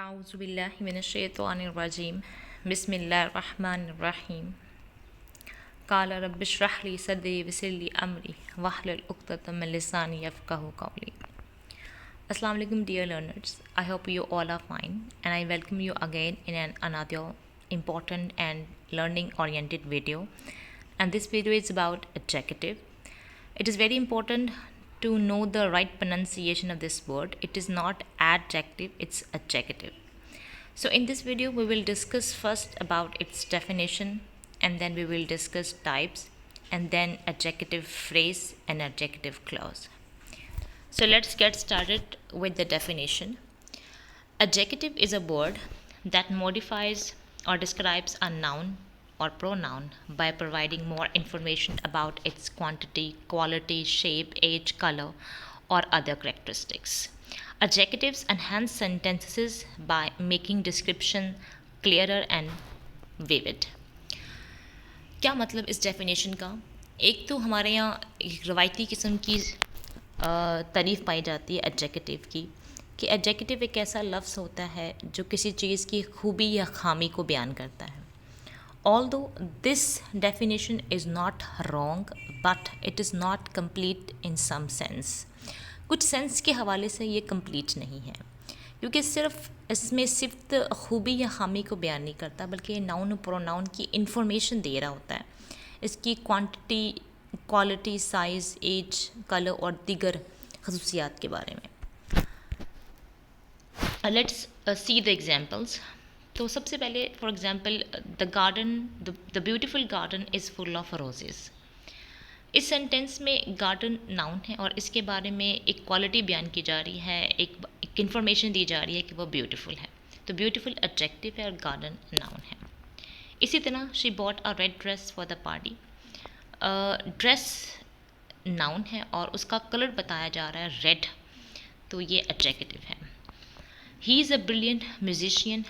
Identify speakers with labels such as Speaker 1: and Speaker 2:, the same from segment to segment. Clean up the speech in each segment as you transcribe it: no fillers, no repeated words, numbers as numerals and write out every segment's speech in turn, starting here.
Speaker 1: आऊज़ुबिल्लाहिमिनश्शैतानिर्रजीम बिस्मिल्लाहिर्रहमानिर्रहीम क़ाल रब्बि इश्रह ली सदरी वयस्सिर ली अमरी वहलुल उक़दतम मिन लिसानी यफ़क़हू क़ौली. Assalamu alaikum dear learners. I hope you all are fine and I welcome you again in another important and learning oriented video. And this video is about adjective. It is very important to know the right pronunciation of this word. It is not adjective, it's adjective. So in this video we will discuss first about its definition, and then we will discuss types, and then adjective phrase and adjective clause. So let's get started with the definition. Adjective is a word that modifies or describes a noun or pronoun by providing more information about its quantity, quality, shape, age, color, or other characteristics. Adjectives enhance sentences by making description clearer and vivid. क्या मतलब इस definition का? एक तो हमारे यहाँ एक रवायती किस्म की तारीफ़ पाई जाती है एडजेक्टिव की, कि एडजेक्टिव एक ऐसा लफ्ज़ होता है जो किसी चीज़ की खूबी या खामी को बयान करता है. Although this definition is not wrong, but it is not complete in some sense. कुछ सेंस के हवाले से ये कंप्लीट नहीं है, क्योंकि इसमें सिर्फ खूबी या खामी को बयान नहीं करता, बल्कि ये नाउन और प्रोनाउन की इंफॉर्मेशन दे रहा होता है, इसकी quantity, quality, size, age, colour और दीगर खसूसियात के बारे में. Let's see the examples. तो सबसे पहले for example the beautiful garden is full of roses. इस सेंटेंस में गार्डन नाउन है और इसके बारे में एक क्वालिटी बयान की जा रही है, एक इन्फॉर्मेशन दी जा रही है कि वो ब्यूटीफुल है. तो ब्यूटीफुल एडजेक्टिव है और गार्डन नाउन है. इसी तरह she bought a red dress for the party. Dress noun है और उसका कलर बताया जा रहा है रेड, तो ये एडजेक्टिव है. He is a brilliant musician.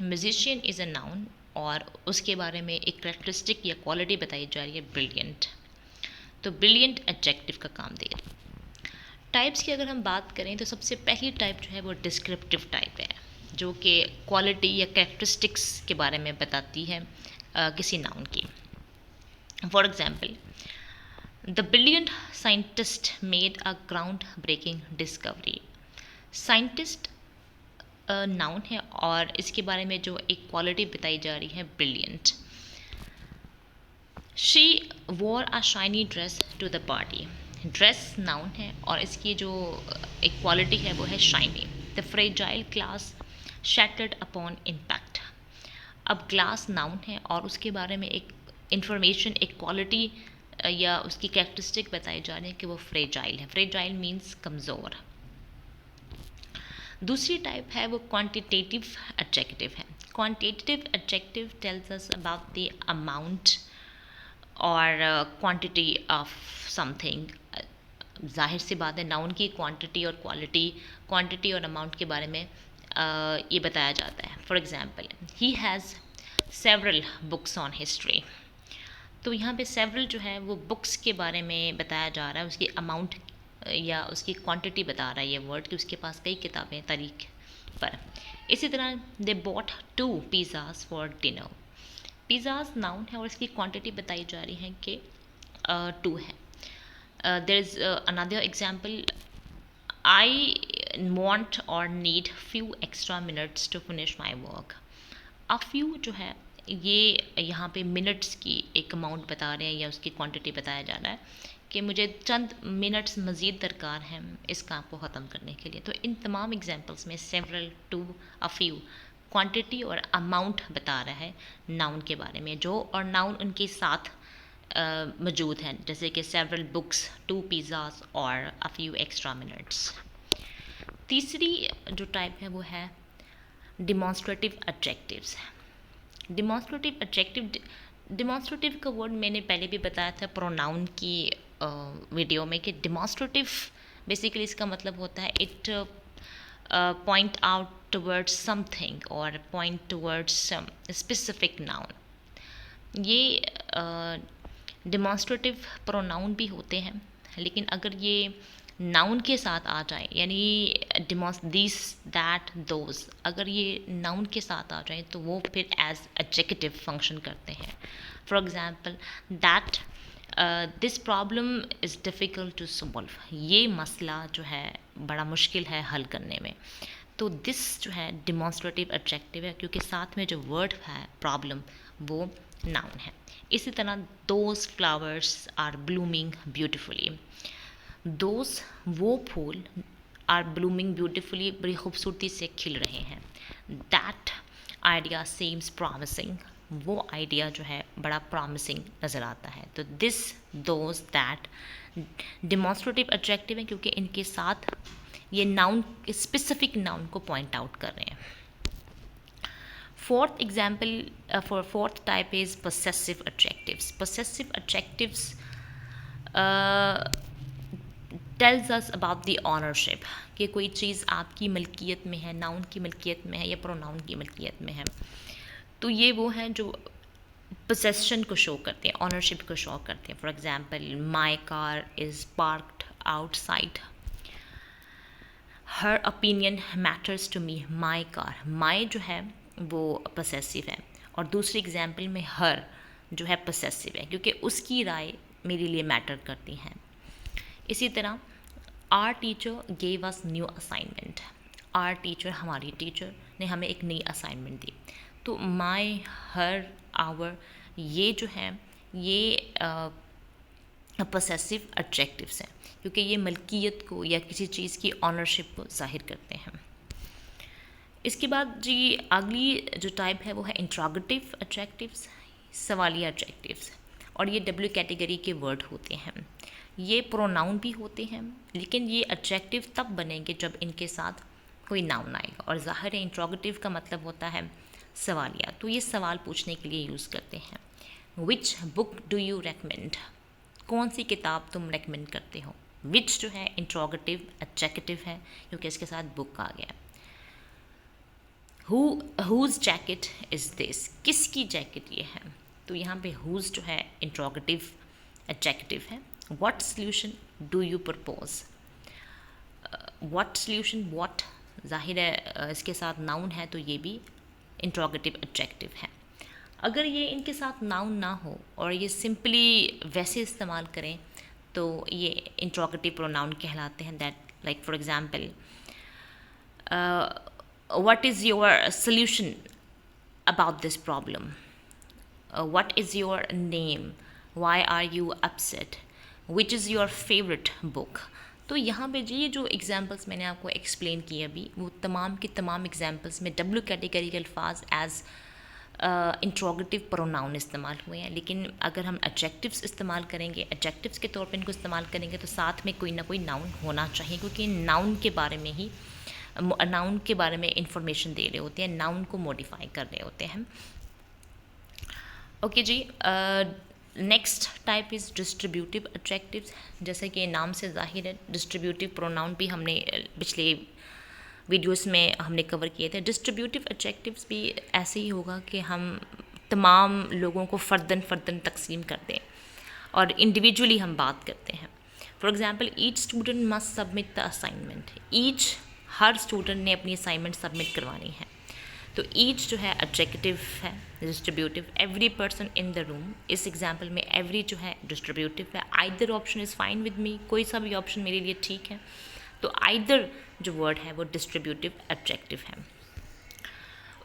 Speaker 1: Musician is a noun और उसके बारे में एक करेक्टरिस्टिक या क्वालिटी बताई जा रही है ब्रिलियंट, तो ब्रिलियंट एडजेक्टिव का काम दे रही है. टाइप्स की अगर हम बात करें तो सबसे पहली टाइप जो है वो डिस्क्रिप्टिव टाइप है, जो कि क्वालिटी या कैरेक्टरिस्टिक्स के बारे में बताती है किसी नाउन की. For example, the brilliant scientist made a ground breaking discovery. Scientist noun है और इसके बारे में जो एक क्वालिटी बताई जा रही है brilliant. She wore a shiny dress to the party. Dress noun है और इसकी जो एक क्वालिटी है वो है shiny. The fragile glass shattered upon impact. अब ग्लास नाउन है और उसके बारे में एक इंफॉर्मेशन, एक क्वालिटी या उसकी कैरेक्टरिस्टिक बताई जा रही है कि वो फ्रेजाइल है. फ्रेजाइल मीन्स कमज़ोर. दूसरी टाइप है वो क्वांटिटेटिव एडजेक्टिव है. Quantitative adjective tells us about the amount और क्वांटिटी ऑफ समथिंग. जाहिर सी बात है, नाउन की क्वांटिटी और क्वांटिटी और अमाउंट के बारे में ये बताया जाता है. For example, he has several books on history. तो यहाँ पे सेवरल जो है वो बुक्स के बारे में बताया जा रहा है, उसकी अमाउंट या उसकी क्वांटिटी बता रहा है ये वर्ड कि उसके पास कई किताबें तारीख पर. इसी तरह they bought 2 pizzas for dinner. Pizzas noun है और इसकी क्वांटिटी बताई जा रही है कि 2 है. There is another example, I want और need few extra minutes to finish my work. A few जो है ये यहाँ पे मिनट्स की एक अमाउंट बता रहे हैं या उसकी क्वांटिटी बताया जा रहा है कि मुझे चंद मिनट्स मज़ीद दरकार हैं इस काम को ख़त्म करने के लिए. तो इन तमाम एग्जांपल्स में सेवरल, 2, अ फ्यू क्वांटिटी और अमाउंट बता रहा है नाउन के बारे में, जो और नाउन उनके साथ मौजूद हैं, जैसे कि सेवरल बुक्स, 2 पिज़्ज़ाज और अ फ्यू एक्स्ट्रा मिनट्स. तीसरी जो टाइप है वो है डिमॉन्स्ट्रेटिव एडजेक्टिव्स. डिमॉन्स्ट्रेटिव का वर्ड मैंने पहले भी बताया था प्रोनाउन की वीडियो में कि डिमॉन्स्ट्रेटिव बेसिकली इसका मतलब होता है it point out towards something और point towards some specific noun. ये डिमॉन्स्ट्रेटिव प्रोनाउन भी होते हैं, लेकिन अगर ये नाउन के साथ आ जाए, यानी दिस दैट दोज, अगर ये नाउन के साथ आ जाए तो वो फिर एज एडजेक्टिव फंक्शन करते हैं. For example, that this problem is difficult to solve, ये मसला जो है बड़ा मुश्किल है हल करने में. तो दिस जो है डिमॉन्स्ट्रेटिव एडजेक्टिव है, क्योंकि साथ में जो वर्ड है प्रॉब्लम वो नाउन है. इसी तरह those flowers are blooming beautifully, those वो फूल आर ब्लूमिंग ब्यूटिफुली, बड़ी खूबसूरती से खिल रहे हैं. दैट आइडिया सीम्स प्रॉमिसिंग, वो आइडिया जो है बड़ा प्रॉमिसिंग नज़र आता है. तो this, those, that demonstrative adjective है, क्योंकि इनके साथ ये नाउन, स्पेसिफिक नाउन को पॉइंट आउट कर रहे हैं. Fourth example for fourth type is possessive adjectives. Possessive adjectives tells us about the ownership, कि कोई चीज़ आपकी मलकियत में है, नाउन की मलकियत में है या प्रोनाउन की मलकियत में है. तो ये वो हैं जो पोसेशन को शो करते हैं, ऑनरशिप को शो करते हैं. For example, my car is parked outside, her opinion matters to me, my car, my जो है वो पोसेसिव है, और दूसरी एग्जांपल में हर जो है पोसेसिव है, क्योंकि उसकी राय मेरे लिए मैटर करती है. इसी तरह, our teacher gave us new assignment, our teacher, हमारी टीचर ने हमें एक नई असाइनमेंट दी. तो माय, हर, आवर, ये जो है ये पोसेसिव एडजेक्टिव्स हैं, क्योंकि ये मलकियत को या किसी चीज़ की ऑनरशिप को जाहिर करते हैं. इसके बाद जी अगली जो टाइप है वो है इंट्रोगेटिव एडजेक्टिव्स, सवालिया एडजेक्टिव्स, और ये डब्ल्यू कैटेगरी के वर्ड होते हैं. ये प्रोनाउन भी होते हैं, लेकिन ये एडजेक्टिव तब बनेंगे जब इनके साथ कोई नाउन आएगा, और ज़ाहिर है इंट्रोगेटिव का मतलब होता है सवालिया, तो ये सवाल पूछने के लिए यूज़ करते हैं. Which book do you recommend, कौन सी किताब तुम रेकमेंड करते हो. विच जो है इंट्रोगेटिव एडजेक्टिव है, क्योंकि इसके साथ बुक आ गया. हुज जैकेट इज़ दिस, किसकी जैकेट ये है, तो यहाँ पे हुज जो है इंट्रोगेटिव एडजेक्टिव है. What solution do you propose, what solution, what जाहिर है इसके साथ नाउन है, तो ये भी इंट्रोगेटिव एडजेक्टिव है. अगर ये इनके साथ नाउन ना हो और ये सिंपली वैसे इस्तेमाल करें तो ये इंट्रोगेटिव प्रोनाउन कहलाते हैं. That, like for example, what is your solution about this problem, what is your name, why are you upset, which is your favorite book. तो यहाँ पे जी ये जो एग्जांपल्स मैंने आपको एक्सप्लेन किए अभी, वो तमाम की तमाम एग्जांपल्स में डब्ल्यू कैटेगरी के अल्फाज एज इंट्रोगेटिव प्रोनाउन इस्तेमाल हुए हैं. लेकिन अगर हम एडजेक्टिव्स इस्तेमाल करेंगे, एडजेक्टिव्स के तौर पे इनको इस्तेमाल करेंगे, तो साथ में कोई ना कोई नाउन होना चाहिए, क्योंकि नाउन के बारे में ही, नाउन के बारे में इंफॉर्मेशन दे रहे होते हैं, नाउन को मॉडिफाई कर रहे होते हैं. Okay ji, next type is distributive adjectives. जैसे कि नाम से जाहिर है, डिस्ट्रीब्यूटिव प्रोनाउन भी हमने पिछले वीडियोस में हमने कवर किए थे. डिस्ट्रीब्यूटिव एडजेक्टिव्स भी ऐसे ही होगा कि हम तमाम लोगों को फ़र्दन फ़र्दन तकसीम करते हैं और इंडिविजुअली हम बात करते हैं. For example, each student must submit the assignment, each, her student ने अपनी असाइनमेंट सबमिट करवानी है. तो ईच जो है एडजेक्टिव है distributive. Every person in the room, इस एग्जांपल में एवरी जो है डिस्ट्रीब्यूटिव है. Either option is fine with me, कोई सा भी ऑप्शन मेरे लिए ठीक है. तो आइदर जो वर्ड है वो डिस्ट्रीब्यूटिव एडजेक्टिव है.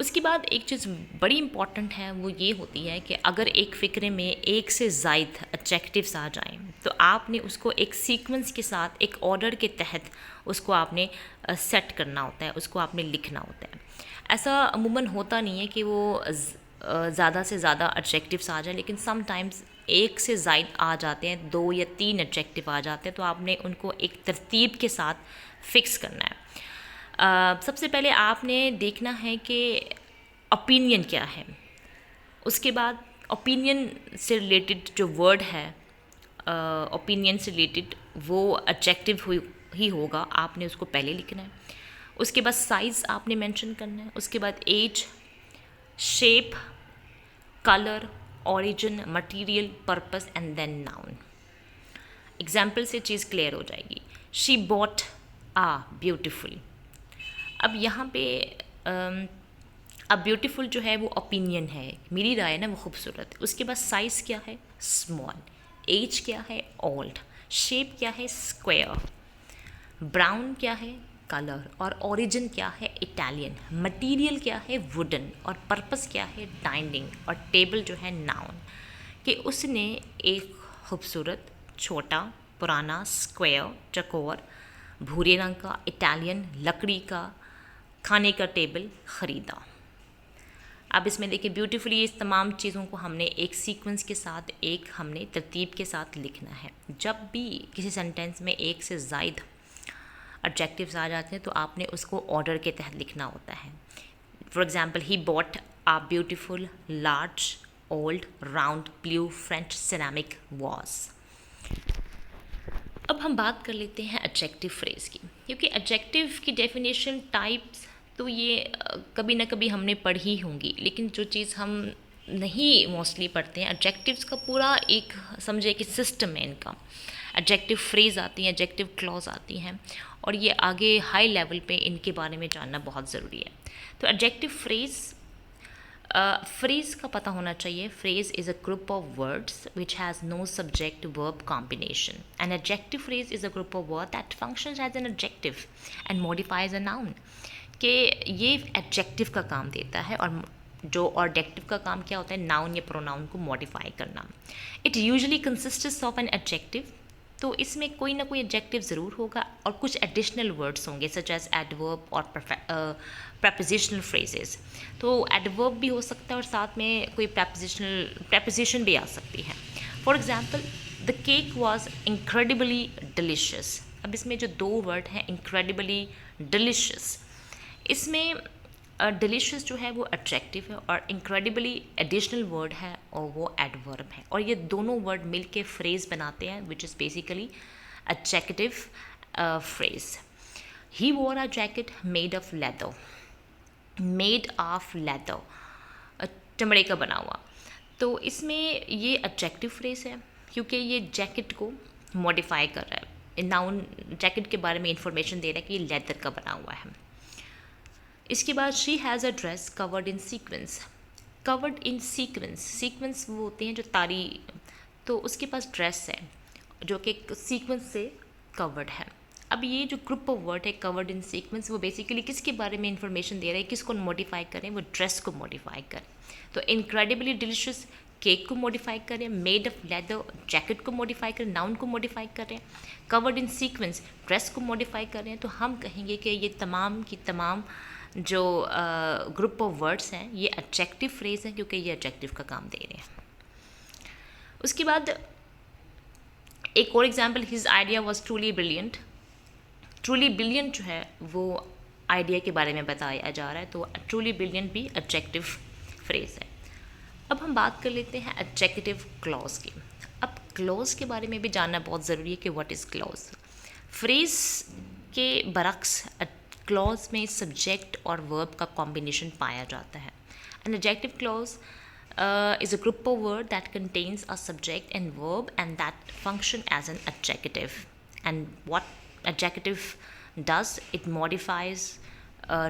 Speaker 1: उसके बाद एक चीज़ बड़ी इंपॉर्टेंट है, वो ये होती है कि अगर एक फ़िक्रे में एक से ज़ायद एडजेक्टिव्स आ जाएं तो आपने उसको एक सीक्वेंस के साथ, एक ऑर्डर के तहत उसको आपने सेट करना होता है, उसको आपने लिखना होता है. ऐसा अमूमन होता नहीं है कि वो ज़्यादा से ज़्यादा एडजेक्टिव्स आ जाए, लेकिन समटाइम्स एक से ज़ायद आ जाते हैं, 2 या 3 एडजेक्टिव आ जाते हैं, तो आपने उनको एक तरतीब के साथ फिक्स करना है. सबसे पहले आपने देखना है कि ओपिनियन क्या है. उसके बाद ओपिनियन से रिलेटेड जो वर्ड है, ओपिनियन से रिलेटेड वो एडजेक्टिव ही होगा, आपने उसको पहले लिखना है. उसके बाद साइज़ आपने मेंशन करना है. उसके बाद age, shape, colour, origin, material, purpose and then noun. Example से चीज़ क्लियर हो जाएगी. She bought a beautiful. अब यहाँ पे अब ब्यूटीफुल जो है वो ओपिनियन है, मेरी राय ना, वो खूबसूरत है। उसके बाद साइज़ क्या है, स्मॉल। एज क्या है, ओल्ड। शेप क्या है, स्क्वायर। ब्राउन क्या है, कलर। और ओरिजिन क्या है, इटालियन। मटेरियल क्या है, वुडन। और पर्पस क्या है, डाइनिंग। और टेबल जो है नाउन। कि उसने एक खूबसूरत छोटा पुराना स्क्वायर चकोर भूरे रंग का इटालियन लकड़ी का खाने का टेबल ख़रीदा। अब इसमें देखिए ब्यूटीफुली इस तमाम चीज़ों को हमने एक सीक्वेंस के साथ, एक हमने तरतीब के साथ लिखना है। जब भी किसी सेंटेंस में एक से ज़ायद एडजेक्टिव्स आ जाते हैं तो आपने उसको ऑर्डर के तहत लिखना होता है। For example, he bought a beautiful large old round blue French ceramic vase. अब हम बात कर लेते हैं एडजेक्टिव फ्रेज़ की, क्योंकि एडजेक्टिव की डेफिनेशन टाइप्स तो ये कभी ना कभी हमने पढ़ी होंगी, लेकिन जो चीज़ हम नहीं मोस्टली पढ़ते हैं, एडजेक्टिव्स का पूरा एक समझे कि सिस्टम है इनका। एडजेक्टिव फ्रेज़ आती हैं, एडजेक्टिव क्लॉज आती हैं, और ये आगे हाई लेवल पे इनके बारे में जानना बहुत ज़रूरी है। तो एडजेक्टिव फ्रेज़ का पता होना चाहिए। Phrase is a group of words which has no subject verb combination. An adjective phrase is a group of word that functions as an adjective and modifies a noun. कि ये adjective का काम देता है, और जो ऑब्जेक्टिव का काम क्या होता है, नाउन या प्रोनाउन को मॉडिफाई करना। It usually consists of an adjective, तो इसमें कोई ना कोई एडजेक्टिव ज़रूर होगा और कुछ एडिशनल वर्ड्स होंगे सच एज एडवर्ब और प्रपोजिशनल फ्रेजेस। तो एडवर्ब भी हो सकता है और साथ में कोई प्रपोजिशन भी आ सकती है। For example, the cake was incredibly delicious. अब इसमें जो दो वर्ड हैं, इनक्रेडिबली, डिलिशियस, इसमें डिलिशियस जो है वो एडजेक्टिव है और इनक्रेडिबली एडिशनल वर्ड है और वो एडवर्ब है, और ये दोनों वर्ड मिल के फ्रेज़ बनाते हैं which is basically adjective phrase. He wore a jacket made of leather, made of leather, चमड़े का बना हुआ। तो इसमें ये एडजेक्टिव फ्रेज़ है क्योंकि ये जैकेट को मॉडिफाई कर रहा है। नाउन जैकेट के बारे में इंफॉर्मेशन दे रहा है कि ये लेदर का बना हुआ है। इसके बाद she has a dress covered in sequence. Covered in sequence, sequence वो होते हैं जो तारी, तो उसके पास ड्रेस है जो कि सीक्वेंस से कवर्ड है। अब ये जो ग्रुप ऑफ वर्ड है कवर्ड इन सीक्वेंस, वो बेसिकली किसके बारे में इंफॉर्मेशन दे रहे हैं, किसको मॉडिफाई करें, वो ड्रेस को मॉडिफाई करें। तो इनक्रेडिबली डिलिशियस केक को मॉडिफाई करें, मेड ऑफ लेदर जैकेट को मॉडिफाई करें, नाउन को मॉडिफाई करें, कवर्ड इन सीक्वेंस ड्रेस को मॉडिफाई करें। तो हम कहेंगे कि ये तमाम की तमाम जो ग्रुप ऑफ वर्ड्स हैं ये एडजेक्टिव फ्रेज़ हैं क्योंकि ये एडजेक्टिव का काम दे रहे हैं। उसके बाद एक और example, his idea was truly brilliant. Truly brilliant जो है वो आइडिया के बारे में बताया जा रहा है, तो ट्रूली ब्रिलियंट भी एडजेक्टिव फ्रेज़ है। अब हम बात कर लेते हैं एडजेक्टिव क्लॉज की। अब क्लॉज के बारे में भी जानना बहुत ज़रूरी है कि व्हाट इज़ क्लॉज। फ्रेज़ के बरक्स क्लॉज में सब्जेक्ट और वर्ब का कॉम्बिनेशन पाया जाता है। An adjective clause is a group of word that contains a subject and verb and that function as an adjective. And what adjective does, it modifies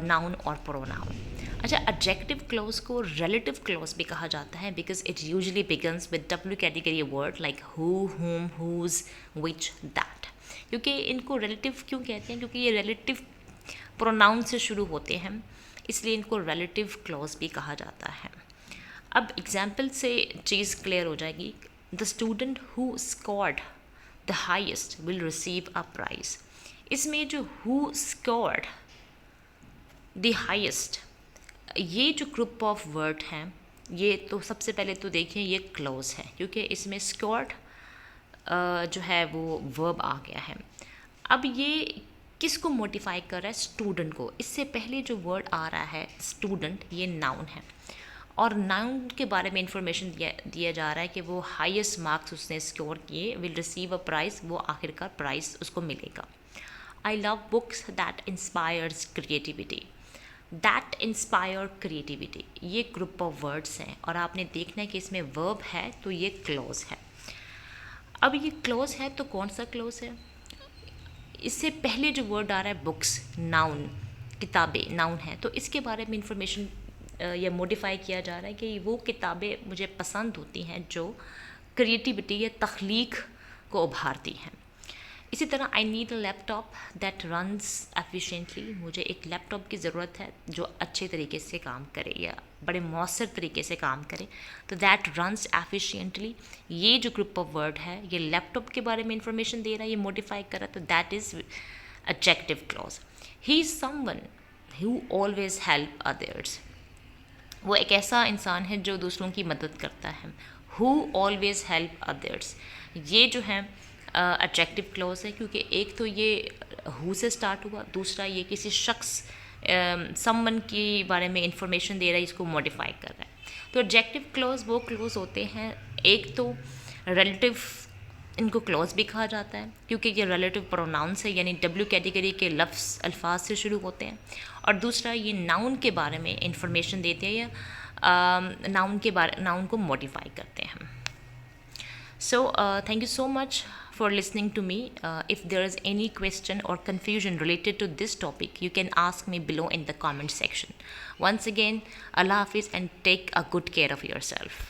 Speaker 1: noun or pronoun. अच्छा, adjective clause को relative clause भी कहा जाता है because it usually begins with W category word like who, whom, whose, which, that. क्योंकि इनको relative क्यों कहते हैं, क्योंकि ये relative pronoun से शुरू होते हैं, इसलिए इनको relative clause भी कहा जाता है। अब एग्जाम्पल से चीज़ क्लियर हो जाएगी। The student who scored the highest will receive a price. इसमें जो हु स्कोर्ड द हाइस्ट, ये जो ग्रुप ऑफ वर्ड हैं ये तो सबसे पहले तो देखिए ये क्लोज है क्योंकि इसमें स्कोर्ड जो है वो वर्ब आ गया है। अब ये किसको मोडिफाई कर रहा है, स्टूडेंट को। इससे पहले जो वर्ड आ रहा है स्टूडेंट, ये नाउन है और नाउन के बारे में इंफॉर्मेशन दिया जा रहा है कि वो हाईएस्ट मार्क्स उसने स्कोर किए, विल रिसीव अ प्राइज़, वो आखिरकार प्राइज़ उसको मिलेगा। I love books that inspires creativity. That inspire creativity, ये ग्रुप ऑफ वर्ड्स हैं और आपने देखना है कि इसमें वर्ब है तो ये क्लोज है। अब ये क्लोज है तो कौन सा क्लोज है, इससे पहले जो वर्ड आ रहा है बुक्स, नाउन, किताबें नाउन है, तो इसके बारे में इंफॉर्मेशन या मॉडिफाई किया जा रहा है कि वो किताबें मुझे पसंद होती हैं जो क्रिएटिविटी या तख्लीक को उभारती हैं। इसी तरह I need a laptop that runs efficiently, मुझे एक लैपटॉप की ज़रूरत है जो अच्छे तरीके से काम करे या बड़े मौसर तरीके से काम करे, तो दैट रन्स एफिशिएंटली, ये जो ग्रुप ऑफ वर्ड है ये लैपटॉप के बारे में इंफॉर्मेशन दे रहा है, ये मॉडिफाई कर रहा है, तो that is adjective clause. He is someone who always help others, वो एक ऐसा इंसान है जो दूसरों की मदद करता है। हु ऑलवेज हेल्प अदर्स, ये जो है एडजेक्टिव क्लॉज है, क्योंकि एक तो ये हु से स्टार्ट हुआ, दूसरा ये किसी शख्स समवन के बारे में इंफॉर्मेशन दे रहा है, इसको मॉडिफाई कर रहा है। तो एडजेक्टिव क्लॉज वो क्लॉज होते हैं, एक तो रिलेटिव, इनको क्लॉज भी कहा जाता है क्योंकि ये रिलेटिव प्रोनाउंस है, यानी डब्ल्यू कैटेगरी के लफ्ज़ अल्फाज से शुरू होते हैं, और दूसरा ये नाउन के बारे में इंफॉर्मेशन देते हैं या नाउन को मॉडिफाई करते हैं। So thank you so much for listening to me. If there is any question or confusion related to this topic, you can ask me below in the comment section. Once again, Allah Hafiz and take a good care of yourself.